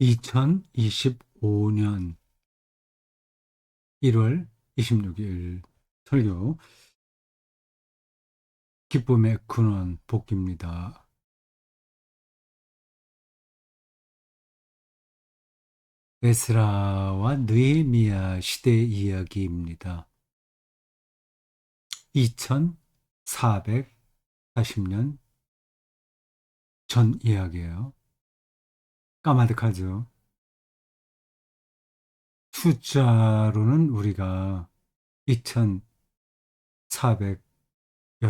2025년 1월 26일 설교 기쁨의 근원 복기입니다. 에스라와 느헤미야 시대 이야기입니다. 2440년 전 이야기예요. 까마득하죠. 숫자로는 우리가 2400여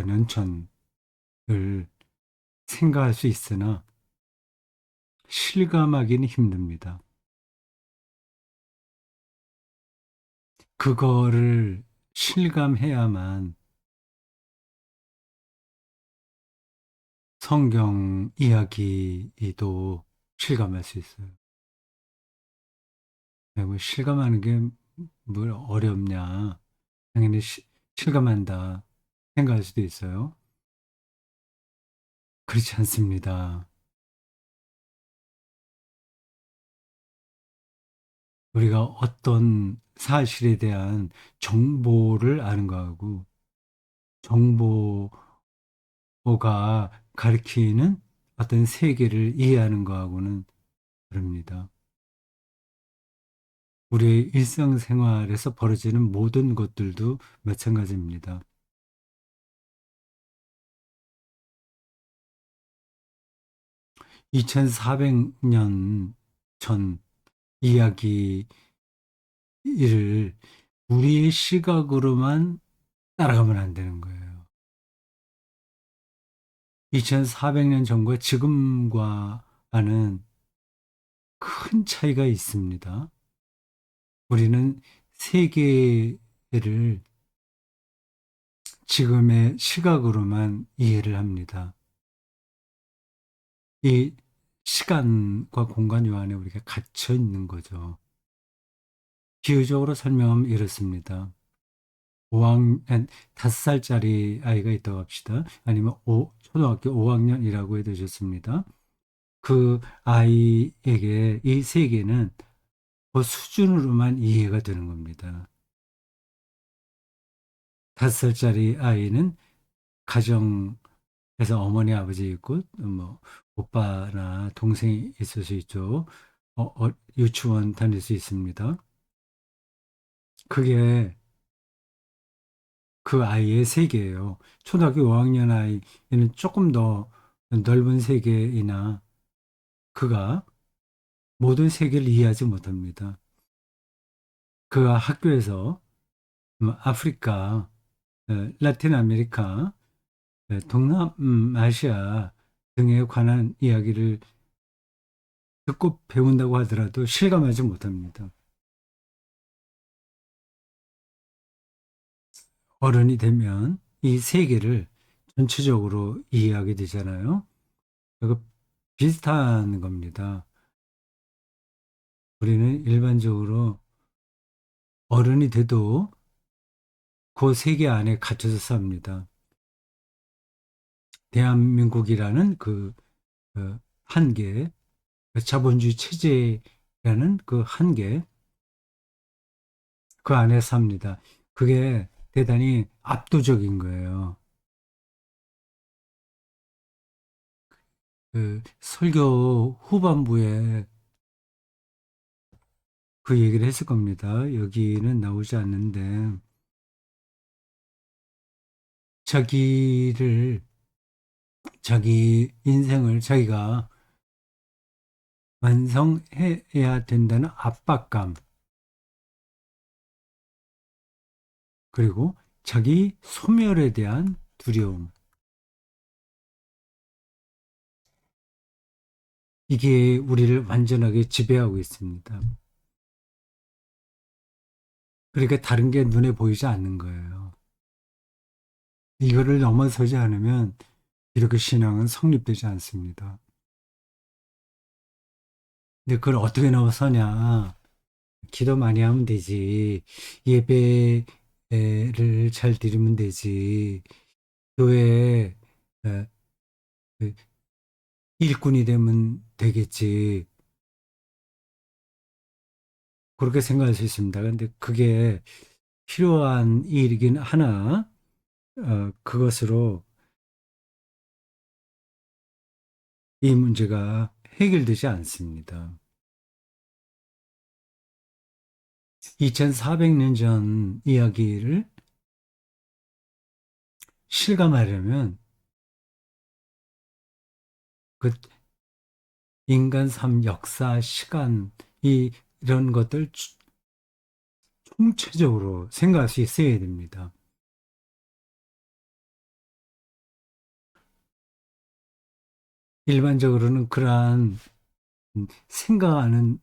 년 전을 생각할 수 있으나 실감하기는 힘듭니다. 그거를 실감해야만 성경 이야기도 실감할 수 있어요. 뭐 실감하는 게 뭘 어렵냐. 당연히 실감한다 생각할 수도 있어요. 그렇지 않습니다. 우리가 어떤 사실에 대한 정보를 아는 거하고 정보가 가리키는 어떤 세계를 이해하는 거하고는 다릅니다. 우리의 일상생활에서 벌어지는 모든 것들도 마찬가지입니다. 2400년 전 이야기를 우리의 시각으로만 따라가면 안 되는 거예요. 2400년 전과 지금과는 큰 차이가 있습니다. 우리는 세계를 지금의 시각으로만 이해를 합니다. 이 시간과 공간 요 안에 우리가 갇혀 있는 거죠. 비유적으로 설명하면 이렇습니다. 5학년, 5살짜리 아이가 있다고 합시다. 아니면 초등학교 5학년이라고 해도 좋습니다. 그 아이에게 이 세계는 그 수준으로만 이해가 되는 겁니다. 5살짜리 아이는 가정에서 어머니, 아버지 있고, 뭐, 오빠나 동생이 있을 수 있죠. 유치원 다닐 수 있습니다. 그게 그 아이의 세계예요. 초등학교 5학년 아이는 조금 더 넓은 세계이나 그가 모든 세계를 이해하지 못합니다. 그가 학교에서 아프리카, 라틴 아메리카, 동남아시아 등에 관한 이야기를 듣고 배운다고 하더라도 실감하지 못합니다. 어른이 되면 이 세계를 전체적으로 이해하게 되잖아요. 그 비슷한 겁니다. 우리는 일반적으로 어른이 돼도 그 세계 안에 갇혀서 삽니다. 대한민국이라는 그 한계, 그 자본주의 체제라는 그 한계, 그 안에 삽니다. 그게 대단히 압도적인 거예요. 그 설교 후반부에 그 얘기를 했을 겁니다. 여기는 나오지 않는데, 자기를, 자기 인생을 자기가 완성해야 된다는 압박감, 그리고 자기 소멸에 대한 두려움. 이게 우리를 완전하게 지배하고 있습니다. 그러니까 다른 게 눈에 보이지 않는 거예요. 이거를 넘어서지 않으면 이렇게 신앙은 성립되지 않습니다. 근데 그걸 어떻게 넘어서냐? 기도 많이 하면 되지. 예배를 잘 드리면 되지. 교회 에, 그 일꾼이 되면 되겠지. 그렇게 생각할 수 있습니다. 근데 그게 필요한 일이긴 하나, 그것으로 이 문제가 해결되지 않습니다. 2400년 전 이야기를 실감하려면 그 인간 삶, 역사, 시간, 이런 것들 총체적으로 생각할 수 있어야 됩니다. 일반적으로는 그러한 생각하는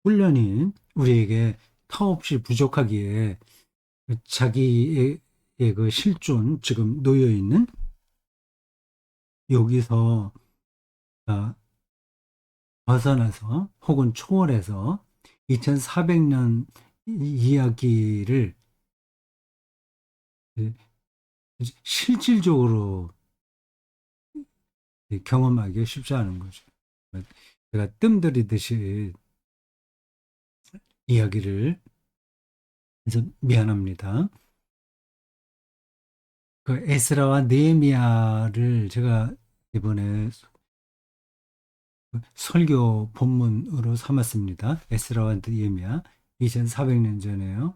훈련이 우리에게 터없이 부족하기에 자기의 그 실존, 지금 놓여 있는 여기서 아, 벗어나서 혹은 초월해서 2400년 이야기를 실질적으로 경험하기 쉽지 않은 거죠. 제가 뜸들이듯이 이야기를 해서 미안합니다. 그 에스라와 느헤미야를 제가 이번에 설교 본문으로 삼았습니다. 에스라와 느헤미야 2400년 전에요.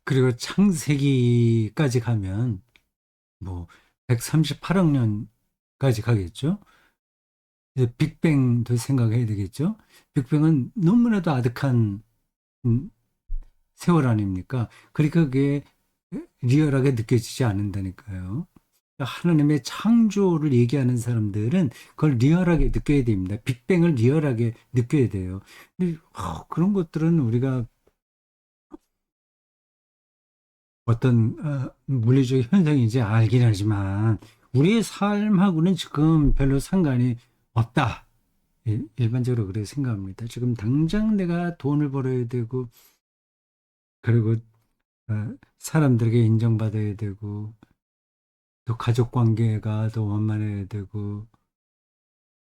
그리고 창세기까지 가면 뭐 138억 년까지 가겠죠. 이제 빅뱅도 생각해야 되겠죠. 빅뱅은 너무나도 아득한 음, 세월 아닙니까? 그러니까 그게 리얼하게 느껴지지 않는다니까요. 하나님의 창조를 얘기하는 사람들은 그걸 리얼하게 느껴야 됩니다. 빅뱅을 리얼하게 느껴야 돼요. 근데 그런 것들은 우리가 어떤 물리적 현상인지 알긴 하지만 우리의 삶하고는 지금 별로 상관이 없다. 일반적으로 그렇게 생각합니다. 지금 당장 내가 돈을 벌어야 되고 그리고 사람들에게 인정받아야 되고 또 가족 관계가 더 원만해야 되고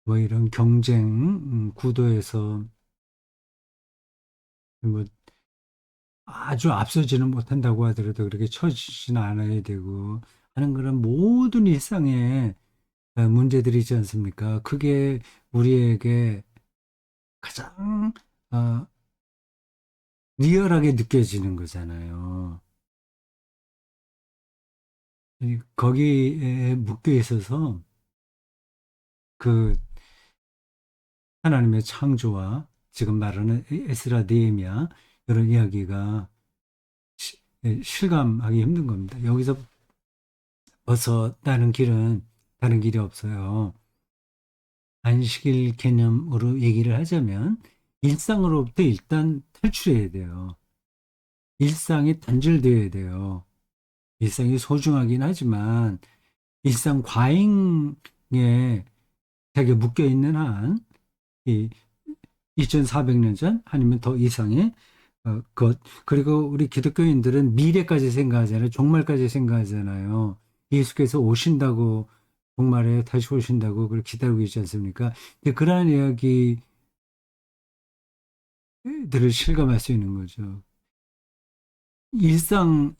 뭐 이런 경쟁 구도에서 뭐 아주 앞서지는 못한다고 하더라도 그렇게 처지지는 않아야 되고 하는 그런 모든 일상의 문제들이 있지 않습니까? 그게 우리에게 가장 어, 리얼하게 느껴지는 거잖아요. 거기에 묶여 있어서 그 하나님의 창조와 지금 말하는 에스라 느헤미야 이런 이야기가 실감하기 힘든 겁니다. 여기서 벗어나는 길은 다른 길이 없어요. 안식일 개념으로 얘기를 하자면 일상으로부터 일단 탈출해야 돼요. 일상이 단절되어야 돼요. 일상이 소중하긴 하지만 일상 과잉에 자기가 묶여 있는 한, 이 2400년 전 아니면 더 이상의 것. 그리고 우리 기독교인들은 미래까지 생각하잖아요. 종말까지 생각하잖아요. 예수께서 오신다고, 종말에 다시 오신다고 그걸 기다리고 있지 않습니까? 근데 그러한 이야기들을 실감할 수 있는 거죠.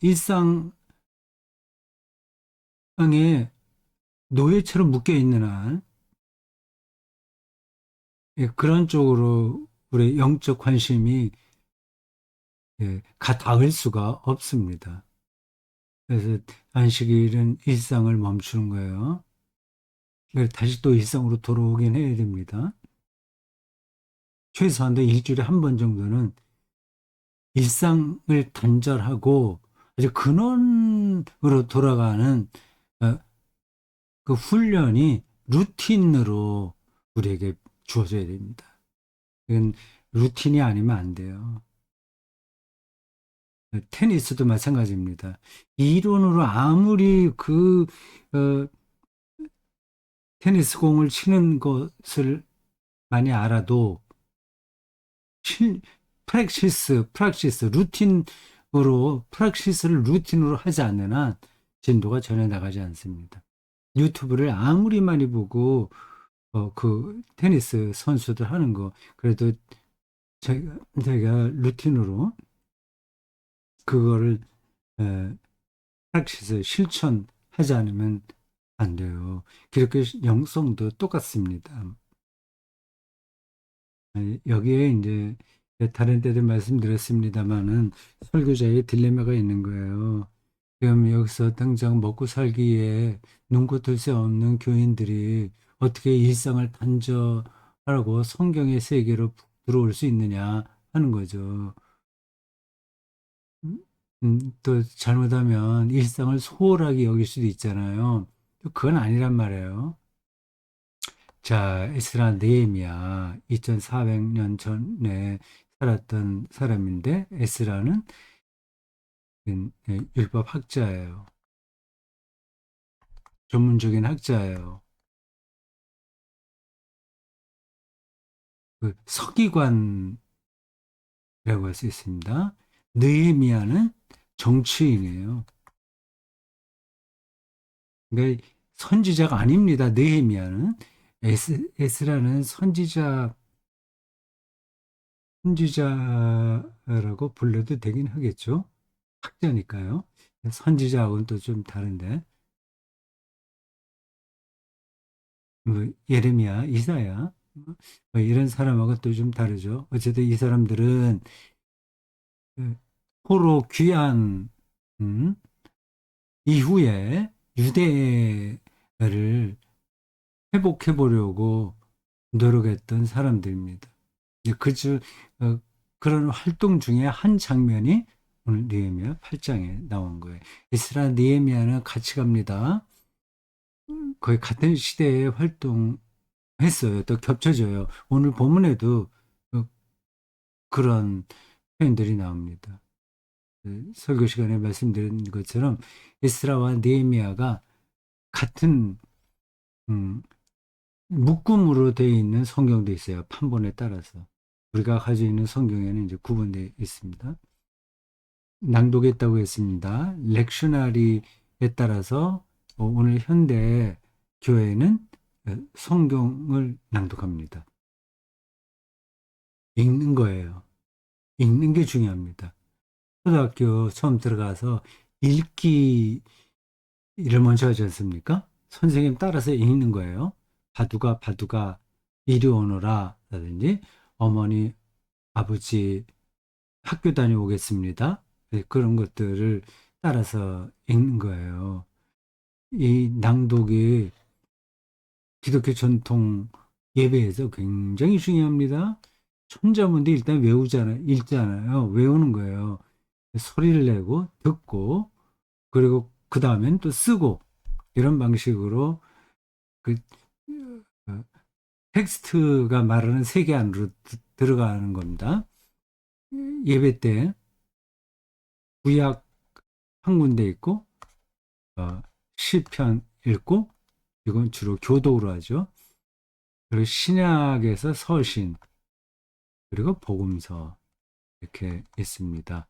일상에 노예처럼 묶여 있는 한, 그런 쪽으로 우리 영적 관심이 가 닿을 수가 없습니다. 그래서 안식일은 일상을 멈추는 거예요. 그래서 다시 또 일상으로 돌아오긴 해야 됩니다. 최소한도 일주일에 한 번 정도는 일상을 단절하고 아주 근원으로 돌아가는 어, 그 훈련이 루틴으로 우리에게 주어져야 됩니다. 이건 루틴이 아니면 안 돼요. 테니스도 마찬가지입니다. 이론으로 아무리 어, 테니스 공을 치는 것을 많이 알아도 실, 프랙시스를 루틴으로 하지 않는 한 진도가 전혀 나가지 않습니다. 유튜브를 아무리 많이 보고 그 테니스 선수들 하는 거 그래도 제가 루틴으로 그거를 에, 프랙티스 실천하지 않으면 안 돼요. 그렇게 영성도 똑같습니다. 여기에 이제 다른 때도 말씀드렸습니다만은 설교자의 딜레마가 있는 거예요. 그럼 여기서 당장 먹고 살기에 눈코 뜰 새 없는 교인들이 어떻게 일상을 단절하고 성경의 세계로 들어올 수 있느냐 하는 거죠. 음, 또 잘못하면 일상을 소홀하게 여길 수도 있잖아요. 또 그건 아니란 말이에요. 자, 에스라 느헤미야 2400년 전에 살았던 사람인데 에스라는 율법 학자예요. 전문적인 학자예요. 그 서기관이라고 할 수 있습니다. 느헤미야는 정치인이에요. 그러니까 선지자가 아닙니다. 느헤미야는 에스라는 선지자라고 불러도 되긴 하겠죠. 학자니까요. 선지자하고는 또 좀 다른데. 뭐 예레미야, 이사야 뭐 이런 사람하고 또 좀 다르죠. 어쨌든 이 사람들은 포로 귀환 음, 이후에 유대를 회복해 보려고 노력했던 사람들입니다. 그중 그런 활동 중에 한 장면이 오늘 느헤미야 8장에 나온 거예요. 에스라 느헤미야는 같이 갑니다. 거의 같은 시대에 활동했어요. 또 겹쳐져요. 오늘 본문에도 어, 그런 표현들이 나옵니다. 설교 시간에 말씀드린 것처럼 에스라와 느헤미야가 같은 음, 묶음으로 되어 있는 성경도 있어요. 판본에 따라서. 우리가 가지고 있는 성경에는 이제 구분되어 있습니다. 낭독했다고 했습니다. 렉셔너리에 따라서 오늘 현대 교회는 성경을 낭독합니다. 읽는 거예요. 읽는 게 중요합니다. 초등학교 처음 들어가서 읽기를 먼저 하지 않습니까? 선생님 따라서 읽는 거예요. 바두가 바두가 이리 오너라 라든지 어머니 아버지 학교 다녀오겠습니다. 네, 그런 것들을 따라서 읽는 거예요. 이 낭독이 기독교 전통 예배에서 굉장히 중요합니다. 천자문도 일단 외우잖아요. 읽잖아요. 외우는 거예요. 소리를 내고 듣고 그리고 그 다음엔 또 쓰고 이런 방식으로 그 어, 텍스트가 말하는 세계 안으로 들어가는 겁니다. 예배 때 구약 한 군데 있고 시편 읽고 이건 주로 교독으로 하죠. 그리고 신약에서 서신 그리고 복음서 이렇게 있습니다.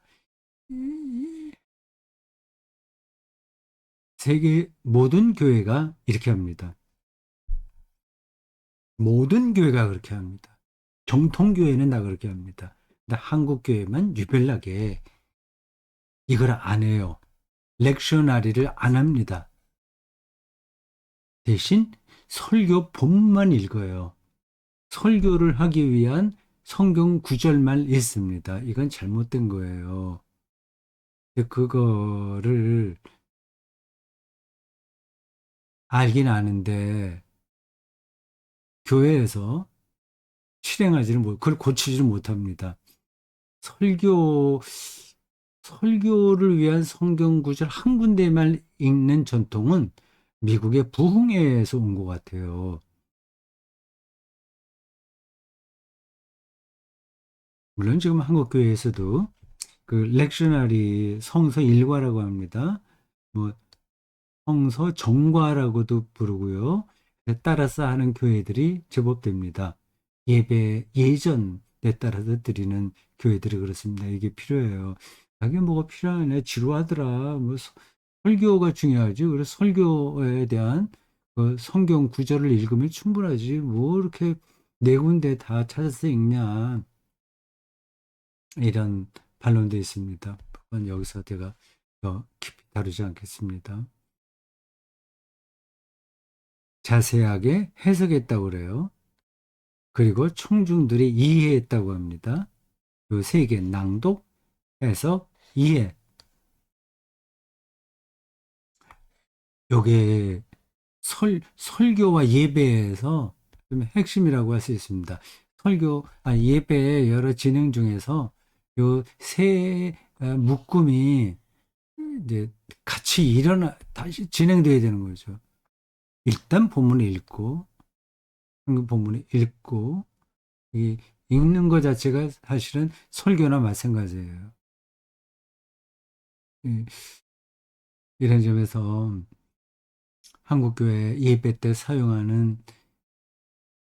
세계 모든 교회가 이렇게 합니다. 모든 교회가 그렇게 합니다. 정통교회는 다 그렇게 합니다. 근데 한국교회만 유별나게 이걸 안 해요. 렉셔나리를 안 합니다. 대신 설교 본만 읽어요. 설교를 하기 위한 성경 구절만 읽습니다. 이건 잘못된 거예요. 그거를 알긴 아는데 교회에서 실행하지는 못, 그걸 고치지는 못합니다. 설교, 설교를 위한 성경 구절 한 군데만 읽는 전통은 미국의 부흥회에서 온 것 같아요. 물론 지금 한국교회에서도 그 렉셔너리 성서 일과라고 합니다. 뭐 성서 정과라고도 부르고요. 따라서 하는 교회들이 제법 됩니다. 예배 예전에 따라서 드리는 교회들이 그렇습니다. 이게 필요해요. 자기 뭐가 필요하네 지루하더라. 뭐 설교가 중요하지. 그래서 설교에 대한 그 성경 구절을 읽으면 충분하지. 뭐 이렇게 네 군데 다 찾아서 읽냐. 이런 반론도 있습니다. 그건 여기서 제가 더 깊이 다루지 않겠습니다. 자세하게 해석했다고 그래요. 그리고 청중들이 이해했다고 합니다. 그 세 개, 낭독, 해석, 이해. 요게 설교와 예배에서 좀 핵심이라고 할 수 있습니다. 예배의 여러 진행 중에서 요 세 묶음이 이제 같이 다시 진행돼야 되는 거죠. 일단 본문을 읽고, 본문을 읽고, 이 읽는 것 자체가 사실은 설교나 마찬가지예요. 이- 이런 점에서 한국교회 예배 때 사용하는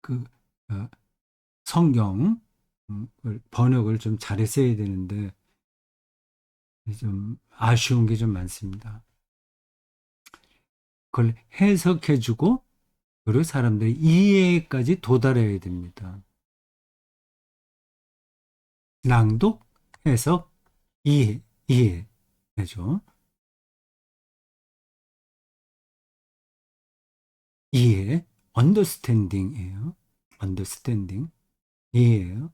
그 어, 성경 번역을 좀 잘했어야 되는데 좀 아쉬운 게 좀 많습니다. 그걸 해석해주고 그리고 사람들이 이해까지 도달해야 됩니다. 낭독, 해석, 이해죠. 이해, understanding이에요. understanding, 이해예요.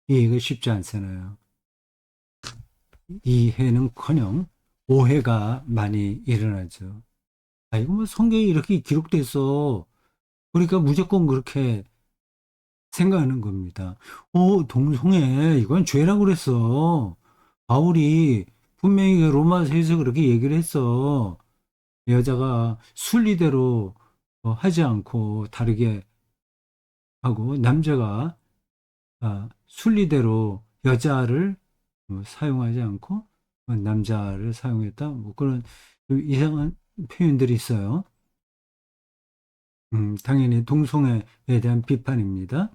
이해가 쉽지 않잖아요. 이해는커녕 오해가 많이 일어나죠. 아, 이거 뭐 성경에 이렇게 기록돼서 그러니까 무조건 그렇게 생각하는 겁니다. 동성애 이건 죄라고 그랬어. 바울이 분명히 그 로마서에서 그렇게 얘기를 했어. 여자가 순리대로 하지 않고 다르게 하고 남자가 순리대로 여자를 사용하지 않고 남자를 사용했다. 뭐 그런 좀 이상한 표현들이 있어요. 당연히 동성애에 대한 비판입니다.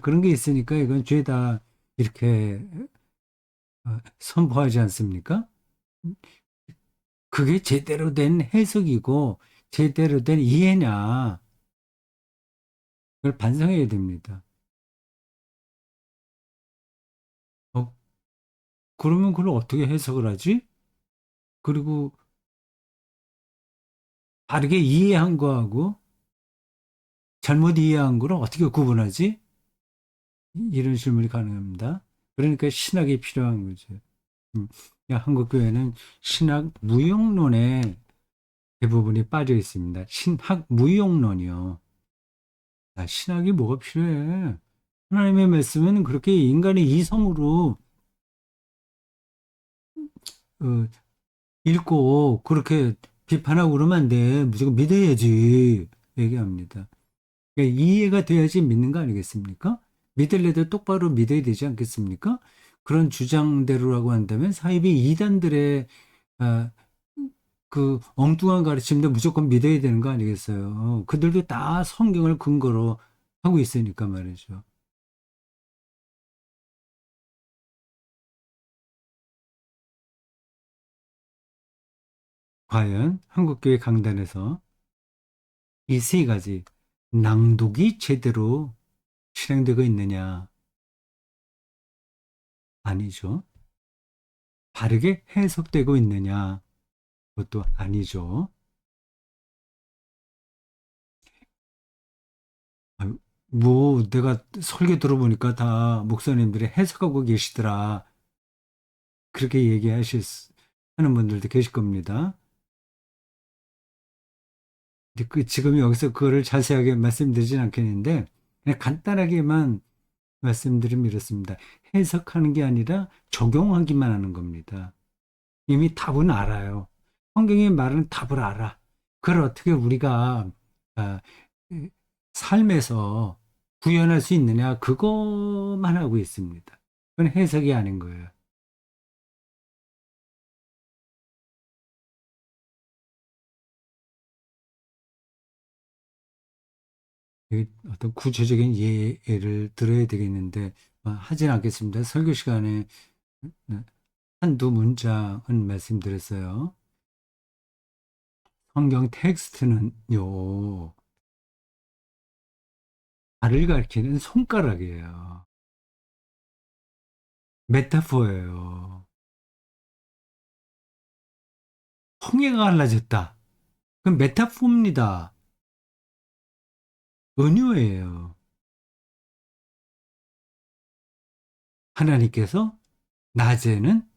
그런 게 있으니까 이건 죄다 이렇게 선포하지 않습니까? 그게 제대로 된 해석이고 제대로 된 이해냐, 그걸 반성해야 됩니다. 어, 그러면 그걸 어떻게 해석을 하지? 그리고 다르게 이해한 거하고 잘못 이해한 거를 어떻게 구분하지? 이런 질문이 가능합니다. 그러니까 신학이 필요한 거죠. 한국교회는 신학 무용론에 대부분이 빠져 있습니다. 신학 무용론이요. 신학이 뭐가 필요해? 하나님의 말씀은 그렇게 인간의 이성으로 어, 읽고 그렇게 비판하고 그러면 안 돼. 무조건 믿어야지. 얘기합니다. 그러니까 이해가 돼야지 믿는 거 아니겠습니까? 믿을래도 똑바로 믿어야 되지 않겠습니까? 그런 주장대로라고 한다면 사이비 이단들의 아, 그 엉뚱한 가르침도 무조건 믿어야 되는 거 아니겠어요? 그들도 다 성경을 근거로 하고 있으니까 말이죠. 과연 한국교회 강단에서 이 세 가지 낭독이 제대로 실행되고 있느냐? 아니죠. 바르게 해석되고 있느냐? 그것도 아니죠. 아유, 뭐 내가 설교 들어보니까 다 목사님들이 해석하고 계시더라. 그렇게 하는 분들도 계실 겁니다. 근데 지금 여기서 그거를 자세하게 말씀드리진 않겠는데 그냥 간단하게만 말씀드리면 이렇습니다. 해석하는 게 아니라 적용하기만 하는 겁니다. 이미 답은 알아요. 성경이 말하는 답을 알아. 그걸 어떻게 우리가 아, 이 삶에서 구현할 수 있느냐? 그것만 하고 있습니다. 그건 해석이 아닌 거예요. 어떤 구체적인 예를 들어야 되겠는데 하진 않겠습니다. 설교 시간에 한두 문장은 말씀드렸어요. 성경 텍스트는요, 달을 가리키는 손가락이에요. 메타포예요. 홍해가 갈라졌다. 그럼 메타포입니다. 은유예요. 하나님께서 낮에는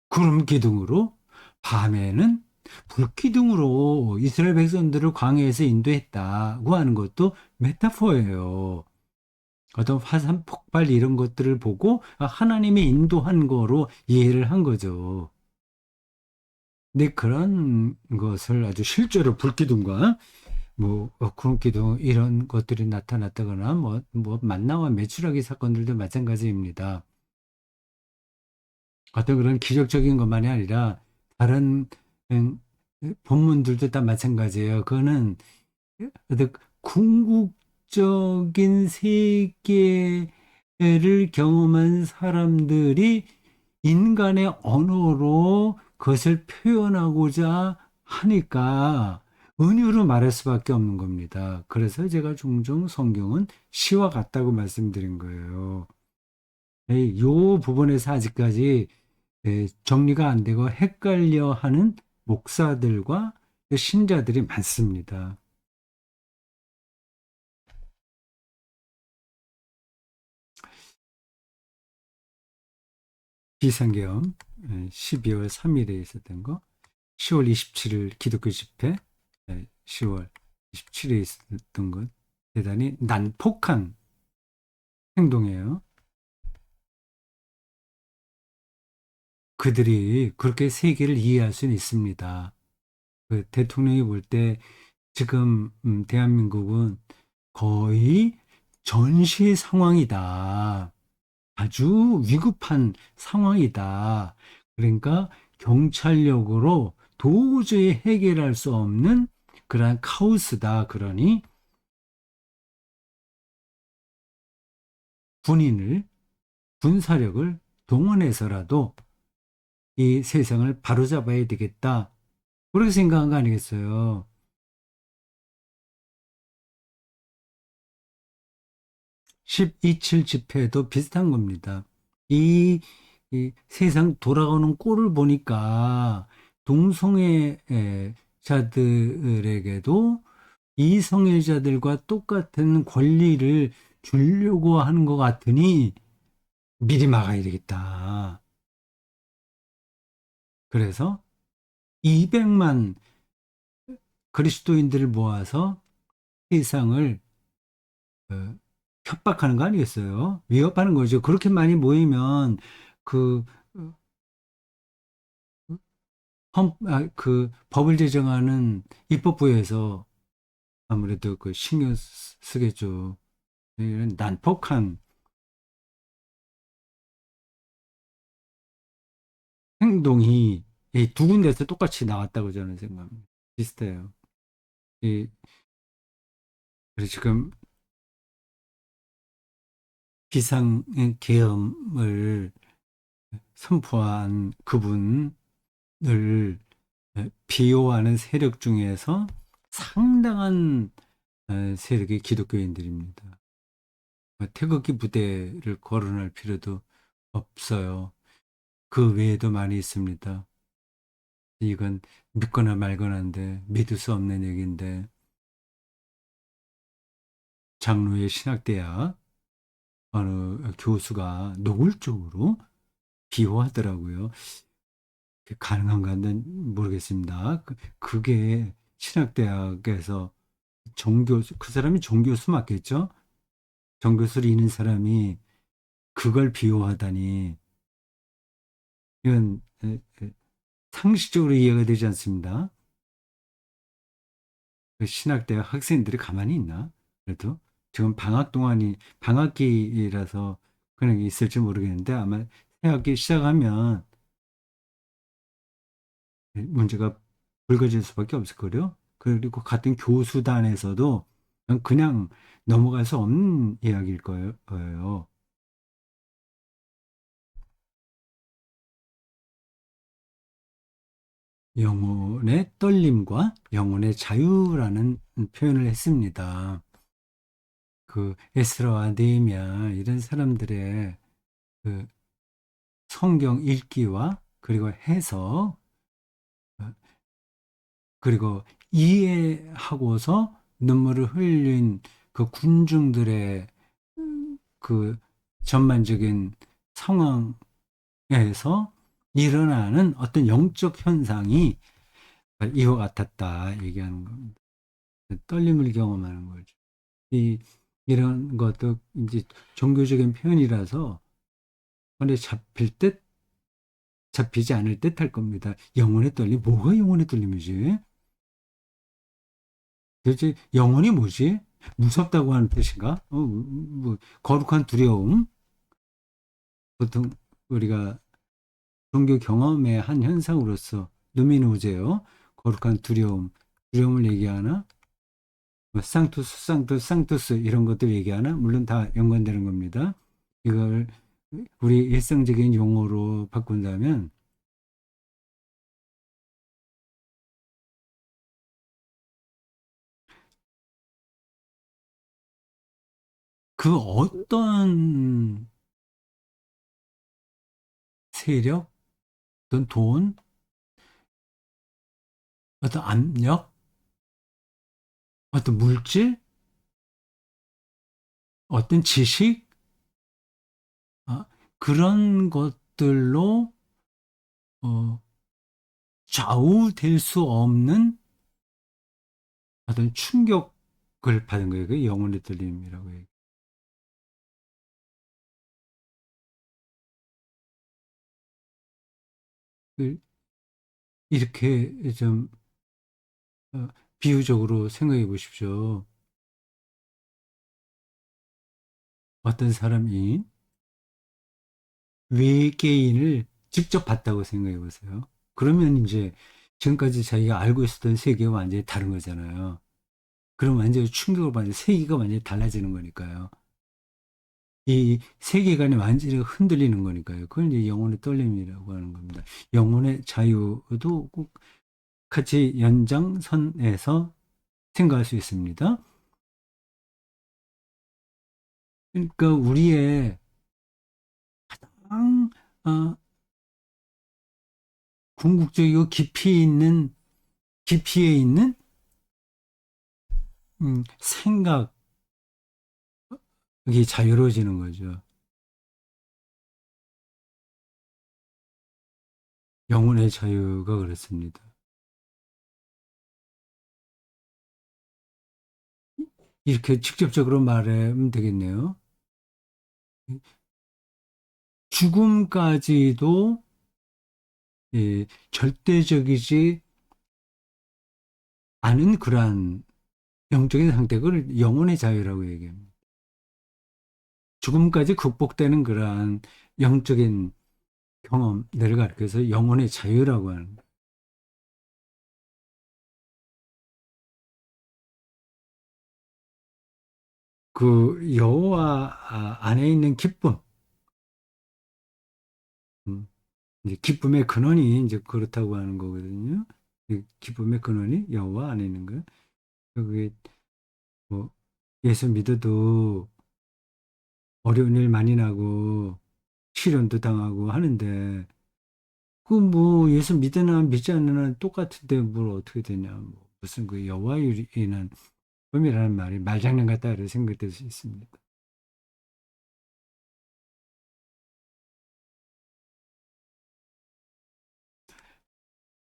구름 기둥으로, 밤에는 불 기둥으로 이스라엘 백성들을 광야에서 인도했다고 하는 것도 메타포예요. 어떤 화산 폭발 이런 것들을 보고 하나님이 인도한 거로 이해를 한 거죠. 근데 그런 것을 아주 실제로 불기둥과 뭐 구름기둥 이런 것들이 나타났다거나 뭐 만나와 메추라기 사건들도 마찬가지입니다. 어떤 그런 기적적인 것만이 아니라 다른 음, 본문들도 다 마찬가지예요. 그거는 어떤 궁극적인 세계를 경험한 사람들이 인간의 언어로 그것을 표현하고자 하니까 은유로 말할 수밖에 없는 겁니다. 그래서 제가 종종 성경은 시와 같다고 말씀드린 거예요. 이 부분에서 아직까지 정리가 안 되고 헷갈려 하는 목사들과 신자들이 많습니다. 비상계엄 12월 3일에 있었던 거, 10월 27일 기독교 집회, 10월 27일에 있었던 것, 대단히 난폭한 행동이에요. 그들이 그렇게 세계를 이해할 수는 있습니다. 그 대통령이 볼 때 지금 대한민국은 거의 전시 상황이다. 아주 위급한 상황이다. 그러니까 경찰력으로 도저히 해결할 수 없는 그러한 카오스다. 그러니 군인을, 군사력을 동원해서라도 이 세상을 바로잡아야 되겠다. 그렇게 생각한 거 아니겠어요? 12.7 집회도 비슷한 겁니다. 이, 이 세상 돌아가는 꼴을 보니까 동성애자들에게도 이성애자들과 똑같은 권리를 주려고 하는 것 같으니 미리 막아야 되겠다. 그래서 200만 그리스도인들을 모아서 세상을 어, 협박하는 거 아니겠어요? 위협하는 거죠. 그렇게 많이 모이면 그, 어, 그 법을 제정하는 입법부에서 아무래도 그 신경 쓰겠죠. 이런 난폭한 행동이 이 두 군데서 똑같이 나왔다고 저는 생각합니다. 비슷해요. 이, 그래서 지금 비상계엄을 선포한 그분을 비호하는 세력 중에서 상당한 세력이 기독교인들입니다. 태극기 부대를 거론할 필요도 없어요. 그 외에도 많이 있습니다. 이건 믿거나 말거나인데 믿을 수 없는 얘기인데 장로의 신학대학 어느 교수가 노골적으로 비호하더라고요. 가능한가는 모르겠습니다. 그게 신학대학에서 정교수, 그 사람이 정교수 맞겠죠? 정교수를 잇는 사람이 그걸 비호하다니 이건 상식적으로 이해가 되지 않습니다. 그 신학대학 학생들이 가만히 있나? 그래도 지금 방학 동안이 방학기라서 그냥 있을지 모르겠는데 아마 새학기 시작하면 문제가 불거질 수밖에 없을 거요. 그리고 같은 교수단에서도 그냥 넘어갈 수 없는 이야기일 거예요. 영혼의 떨림과 영혼의 자유라는 표현을 했습니다. 그 에스라와 느헤미야 이런 사람들의 그 성경 읽기와 그리고 해석 어, 그리고 이해하고서 눈물을 흘린 그 군중들의 그 전반적인 상황에서 일어나는 어떤 영적 현상이 이와 같았다 얘기하는 겁니다. 떨림을 경험하는 거죠. 이 이런 것도 이제 종교적인 표현이라서 손에 잡힐 듯 잡히지 않을 듯 할 겁니다. 영혼의 떨림, 뭐가 영혼의 떨림이지? 도대체 영혼이 뭐지? 무섭다고 하는 뜻인가? 뭐, 거룩한 두려움? 보통 우리가 종교 경험의 한 현상으로서 누미노제요. 거룩한 두려움, 두려움을 얘기하나? 뭐 상투스, 상투스, 상투스 이런 것들 얘기하나? 물론 다 연관되는 겁니다. 이걸 우리 일상적인 용어로 바꾼다면 그 어떤 세력, 어떤 돈, 어떤 압력, 어떤 물질, 어떤 지식, 아, 그런 것들로 어, 좌우될 수 없는 어떤 충격을 받은 거예요. 그 영혼의 떨림이라고 해요. 그 이렇게 좀 어, 비유적으로 생각해 보십시오. 어떤 사람이 외계인을 직접 봤다고 생각해 보세요. 그러면 이제 지금까지 자기가 알고 있었던 세계가 완전히 다른 거잖아요. 그럼 완전히 충격을 받는 세계가 완전히 달라지는 거니까요. 이 세계관이 완전히 흔들리는 거니까요. 그걸 이제 영혼의 떨림이라고 하는 겁니다. 영혼의 자유도 꼭 같이 연장선에서 생각할 수 있습니다. 그러니까 우리의 가장 궁극적이고 깊이에 있는 생각이 자유로워지는 거죠. 영혼의 자유가 그렇습니다. 이렇게 직접적으로 말하면 되겠네요. 죽음까지도 절대적이지 않은 그러한 영적인 상태를 영혼의 자유라고 얘기합니다. 죽음까지 극복되는 그러한 영적인 경험들을 가리켜서 영혼의 자유라고 하는 거예요. 그 여호와 안에 있는 기쁨, 음, 이제 기쁨의 근원이 이제 그렇다고 하는 거거든요. 이 기쁨의 근원이 여호와 안에 있는 거예요. 그게 뭐 예수 믿어도 어려운 일 많이 나고 시련도 당하고 하는데 그 뭐 예수 믿으나 믿지 않는 똑같은데 뭘 어떻게 되냐 뭐 무슨 그 여호와의 일은 꿈이라는 말이 말장난 같다 이런 생각이 들 수 있습니다.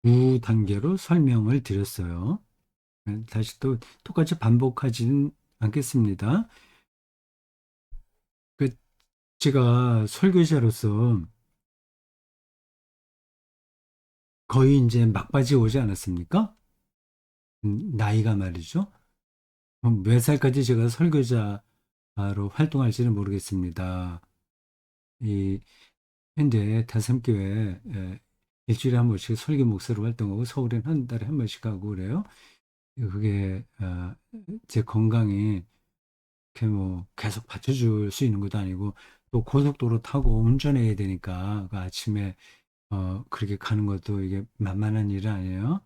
두 단계로 설명을 드렸어요. 다시 또 똑같이 반복하지는 않겠습니다. 그 제가 설교자로서 거의 이제 막바지 오지 않았습니까? 나이가 말이죠. 몇 살까지 제가 설교자로 활동할지는 모르겠습니다. 이 현재 다섬교회 일주일에 한 번씩 설교 목사로 활동하고 서울엔 한 달에 한 번씩 가고 그래요. 그게 제 건강에 이렇게 뭐 계속 받쳐줄 수 있는 것도 아니고 또 고속도로 타고 운전해야 되니까 그 아침에 그렇게 가는 것도 이게 만만한 일은 아니에요.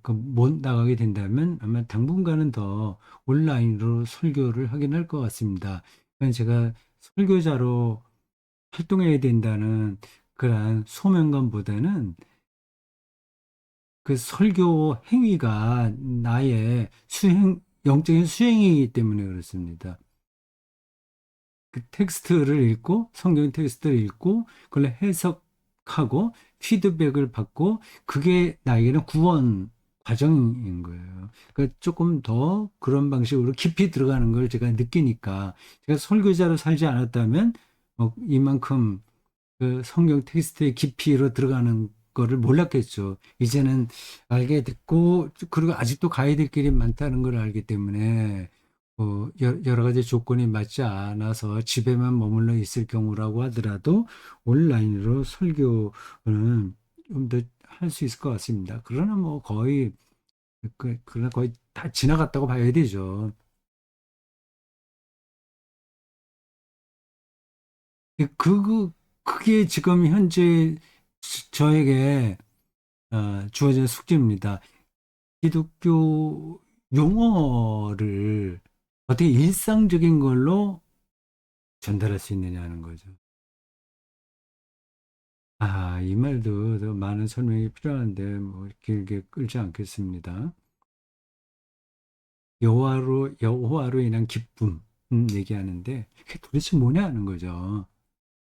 못 나가게 된다면 아마 당분간은 더 온라인으로 설교를 하긴 할 것 같습니다. 그건 제가 설교자로 활동해야 된다는 그러한 소명감보다는 그 설교 행위가 나의 영적인 수행이기 때문에 그렇습니다. 그 텍스트를 읽고, 성경 텍스트를 읽고, 그걸 해석하고, 피드백을 받고, 그게 나에게는 구원 과정인 거예요. 그러니까 조금 더 그런 방식으로 깊이 들어가는 걸 제가 느끼니까, 제가 설교자로 살지 않았다면, 이만큼 그 성경 텍스트의 깊이로 들어가는 거를 몰랐겠죠. 이제는 알게 됐고, 그리고 아직도 가야 될 길이 많다는 걸 알기 때문에, 여러 가지 조건이 맞지 않아서 집에만 머물러 있을 경우라고 하더라도 온라인으로 설교는 좀 더 할 수 있을 것 같습니다. 그러나 뭐 거의, 그러나 거의 다 지나갔다고 봐야 되죠. 그게 지금 현재 저에게 주어진 숙제입니다. 기독교 용어를 어떻게 일상적인 걸로 전달할 수 있느냐는 거죠. 이 말도 더 많은 설명이 필요한데, 뭐, 길게 끌지 않겠습니다. 여호와로 인한 기쁨, 얘기하는데, 그게 도대체 뭐냐 하는 거죠.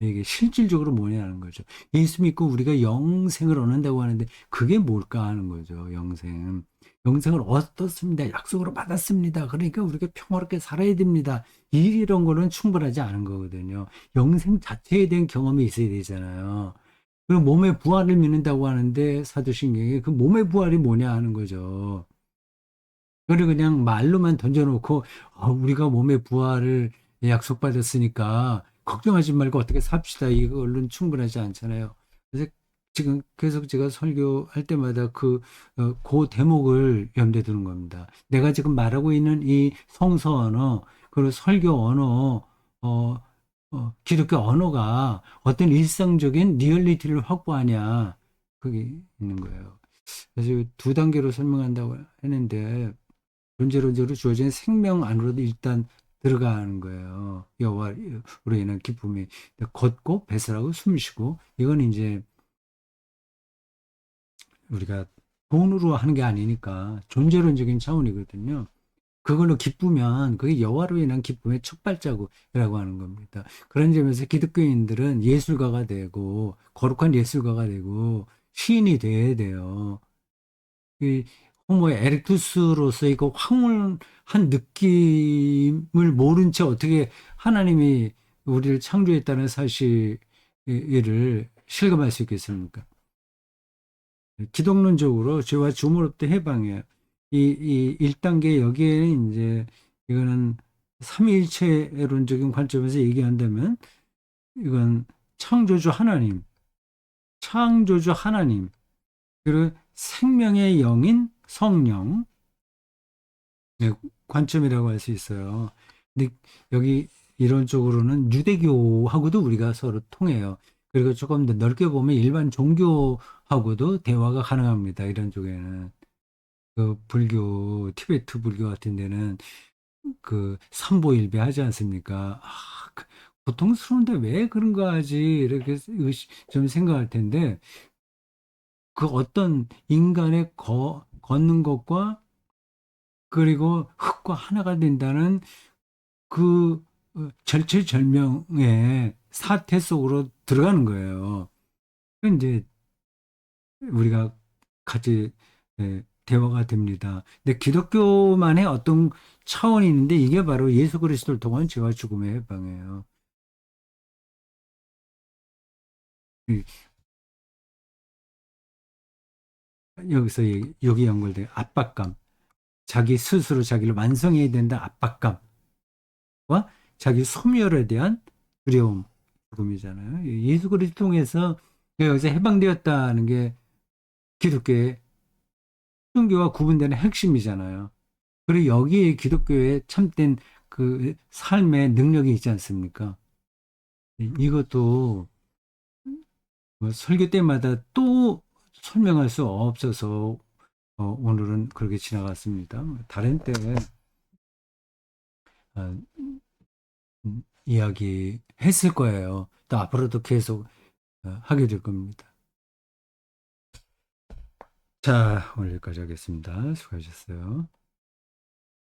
이게 실질적으로 뭐냐 하는 거죠. 예수 믿고 우리가 영생을 얻는다고 하는데, 그게 뭘까 하는 거죠, 영생. 영생을 얻었습니다. 약속으로 받았습니다. 그러니까 우리가 평화롭게 살아야 됩니다. 이런 거는 충분하지 않은 거거든요. 영생 자체에 대한 경험이 있어야 되잖아요. 그리고 몸의 부활을 믿는다고 하는데 사도신경에 그 몸의 부활이 뭐냐 하는 거죠. 그걸 그냥 말로만 던져놓고 우리가 몸의 부활을 약속받았으니까 걱정하지 말고 어떻게 삽시다. 이걸로는 충분하지 않잖아요. 그래서 지금 계속 제가 설교할 때마다 그 대목을 염두에 두는 겁니다. 내가 지금 말하고 있는 이 성서 언어, 그리고 설교 언어, 어, 기독교 언어가 어떤 일상적인 리얼리티를 확보하냐. 그게 있는 거예요. 그래서 두 단계로 설명한다고 했는데, 존재론적으로 주어진 생명 안으로도 일단 들어가는 거예요. 여호와로 인한 기쁨이 걷고 배설하고 숨쉬고 이건 이제 우리가 돈으로 하는 게 아니니까 존재론적인 차원이거든요. 그걸로 기쁘면 그게 여호와로 인한 기쁨의 첫 발자국이라고 하는 겁니다. 그런 점에서 기독교인들은 예술가가 되고 거룩한 예술가가 되고 시인이 돼야 돼요. 이 호모 에렉투스로서의 그 황홀한 느낌을 모른 채 어떻게 하나님이 우리를 창조했다는 사실을 실감할 수 있겠습니까? 기독론적으로 죄와 주물없도 해방이에요. 이 1단계 여기에는 이제 이거는 삼위일체론적인 관점에서 얘기한다면 이건 창조주 하나님, 창조주 하나님, 그리고 생명의 영인 성령, 네, 관점이라고 할 수 있어요. 근데 여기 이론적으로는 유대교하고도 우리가 서로 통해요. 그리고 조금 더 넓게 보면 일반 종교하고도 대화가 가능합니다. 이런 쪽에는. 그 불교, 티베트 불교 같은 데는 그 삼보일배 하지 않습니까? 고통스러운데 왜 그런가 하지? 이렇게 좀 생각할 텐데, 그 어떤 인간의 걷는 것과 그리고 흙과 하나가 된다는 그 절체절명의 사태 속으로 들어가는 거예요. 그 이제 우리가 같이 대화가 됩니다. 근데 기독교만의 어떤 차원이 있는데 이게 바로 예수 그리스도를 통한 죄와 죽음의 해방이에요. 이- 여기서 여기 연결돼 압박감, 자기 스스로 자기를 완성해야 된다 압박감과 자기 소멸에 대한 두려움, 죽음이잖아요. 예수 그리스도 통해서 여기서 해방되었다는 게 기독교의 종교와 구분되는 핵심이잖아요. 그리고 여기에 기독교의 참된 그 삶의 능력이 있지 않습니까? 이것도 뭐 설교 때마다 또 설명할 수 없어서 오늘은 그렇게 지나갔습니다. 다른 때 어, 이야기 했을 거예요. 또 앞으로도 계속 하게 될 겁니다. 자, 오늘 여기까지 하겠습니다. 수고하셨어요.